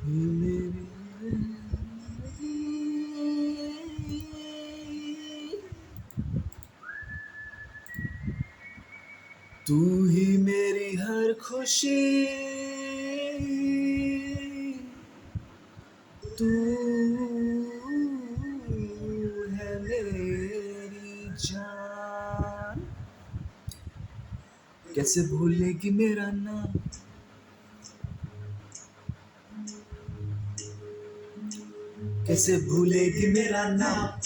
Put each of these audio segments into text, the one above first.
मेरी तू ही मेरी हर खुशी, तू है मेरी जान। कैसे भूलेगी मेरा नाम, कैसे भूलेगी मेरा नाम।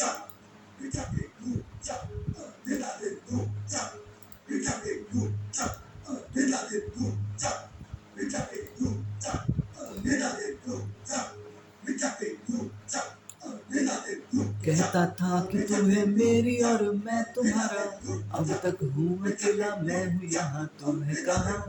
कहता था कि तू है मेरी और मैं तुम्हारा, अब तक हूँ अकेला, मैं हूँ यहाँ, तुम है कहाँ।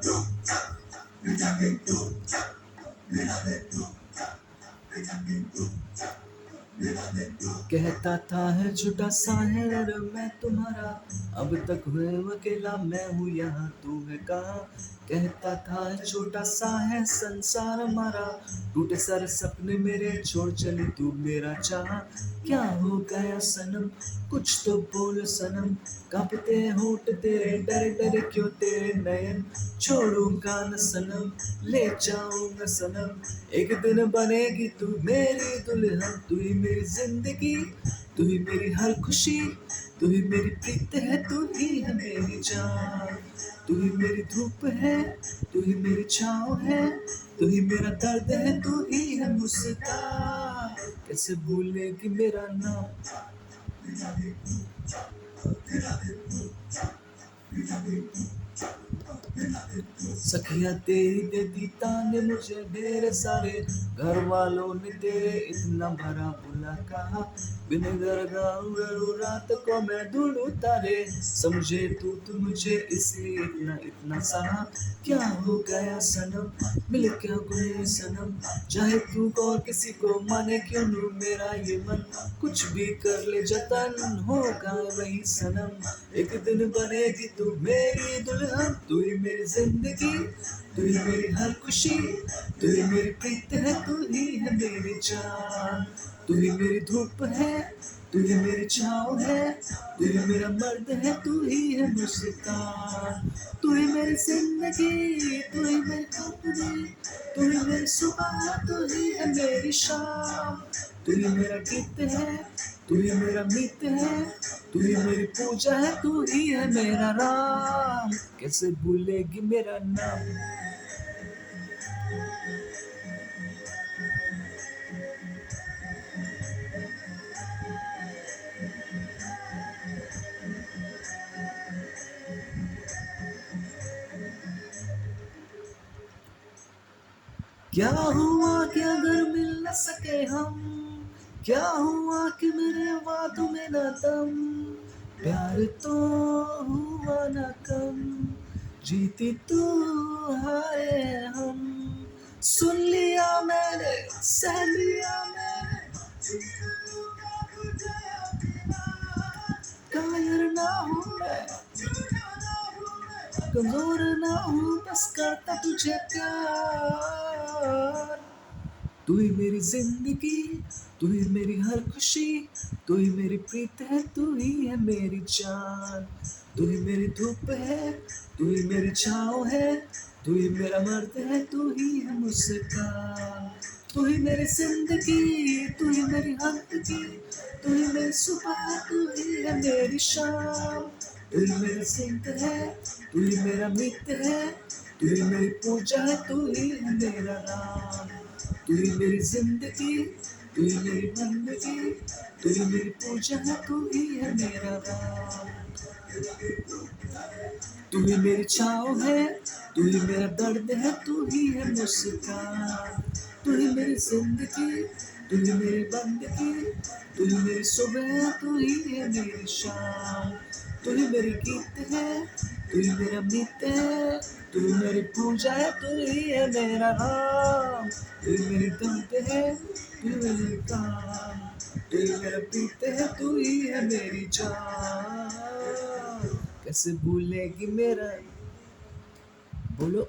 कहता था है झूठा सा है और मैं तुम्हारा, अब तक हुए अकेला, मैं हूँ यहाँ, तू है कहाँ। कहता था छोटा सा है संसार हमारा, टूटे सारे सपने मेरे, छोड़ चली तू मेरा चाह। क्या हो गया सनम, कुछ तो बोल सनम, कांपते होंठ तेरे, डरे डरे क्यों तेरे नयन। छोड़ूंगा न सनम, ले जाऊंगा सनम, एक दिन बनेगी तू मेरी दुल्हन। तू ही मेरी जिंदगी, तू ही मेरी हर खुशी, तू ही मेरी प्रीत है, तू ही है मेरी जान। तू ही मेरी धूप है, तू ही मेरी छाँव है, तू ही मेरा दर्द है, तू ही है मुस्कान। कैसे भूलेगी मेरा नाम। सखिया तेरी दे दी ताने मुझे ढेर सारे, घर वालों ने तेरे इतना भरा बुला कहा। बिन घर गाऊं रात को मैं ढूंढूं तारे, समझे तू मुझे इसलिए इतना इतना सहा। क्या हो गया सनम, मिल क्या गए सनम, चाहे तू और किसी को माने क्यों नू मेरा ये मन। कुछ भी कर ले जतन, होगा वही सनम, एक दिन बनेगी तू मेरी दुल्हन। तू ही मेरी जिंदगी, तू ही मेरी हर खुशी, तू ही मेरी प्रीत है, तू ही है मेरी जान। तू ही मेरी धूप है, तू ही मेरी छाँव है, तू ही मेरा मर्द है, तू ही है मुस्कान। तू ही मेरी जिंदगी, तू ही मेरी कंपनी, तू ही मेरी सुबह, तू ही है मेरी शाम। तू ही मेरा गीत है, तू ही मेरा मित है, तू ही मेरी पूजा है, तू ही है मेरा राम। कैसे भूलेगी मेरा नाम। क्या हुआ कि अगर मिल न सके हम, क्या हुआ कि मेरे वादों में न दम। प्यार तो हुआ न कम, जीती तू हारे हम। सुन लिया मैंने, सह लिया मैंने, कायर ना हूँ मैं, कमजोर ना हूँ, बस करता तुझे प्यार। तू ही मेरी जिंदगी, तू ही मेरी हर खुशी, तू ही मेरी प्रीत है, तू ही है मेरी जान। तू ही मेरी धूप है, तू ही मेरी छाँव है, तू ही मेरा मर्द है, तू ही है मुस्कान। तू ही मेरी जिंदगी, तू ही मेरी हंदगी, तू ही मेरी सुबह, तू ही है मेरी शाम। तू ही मेरा सिंह है, तू ही मेरा मित्र है, तू ही मेरी पूजा है, तू ही है मेरा राम। तू ही मेरी जिंदगी, तू ही मेरी बंदगी, तू ही मेरी पूजा है, तू ही है मेरा राम। तू ही मेरी छाँव है, तू ही मेरा दर्द है, तू ही है मुस्कान। तू ही मेरी जिंदगी, तू ही मेरी बंदगी, तू ही मेरी सुबह, तू ही है मेरी शाम। तू ही मेरी गीत है, तू ही मेरा मित है, तू ही मेरी पूजा है, तू ही है मेरा राम। तू ही मेरी दर्द है, तू ही मेरी काम, तू ही मेरा प्रीत है, तू ही है मेरी जान। कैसे भूलेगी मेरा, बोलो।